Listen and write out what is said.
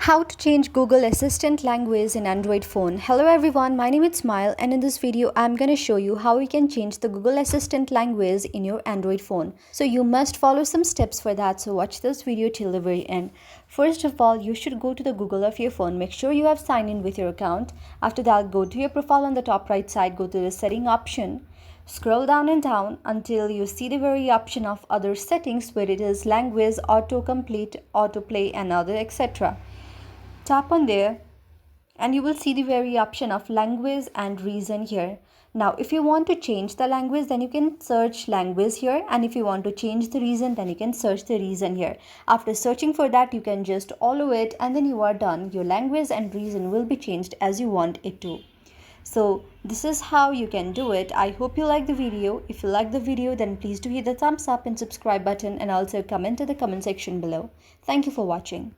How to change Google Assistant language in Android phone. Hello everyone, my name is Smile and in this video I'm going to show you how you can change the Google Assistant language in your Android phone. So you must follow some steps for that, so watch this video till the very end. First of all, you should go to the Google of your phone. Make sure you have signed in with your account. After that, go to your profile on the top right side, go to the setting option. Scroll down and down until you see the very option of other settings where it is language, autocomplete, autoplay and other etc. Tap on there and you will see the very option of language and region here. Now if you want to change the language, then you can search language here, and if you want to change the region, then you can search the region here. After searching for that, you can just follow it and then you are done. Your language and region will be changed as you want it to. So this is how you can do it. I hope you like the video. If you like the video, then please do hit the thumbs up and subscribe button, and also comment in the comment section below. Thank you for watching.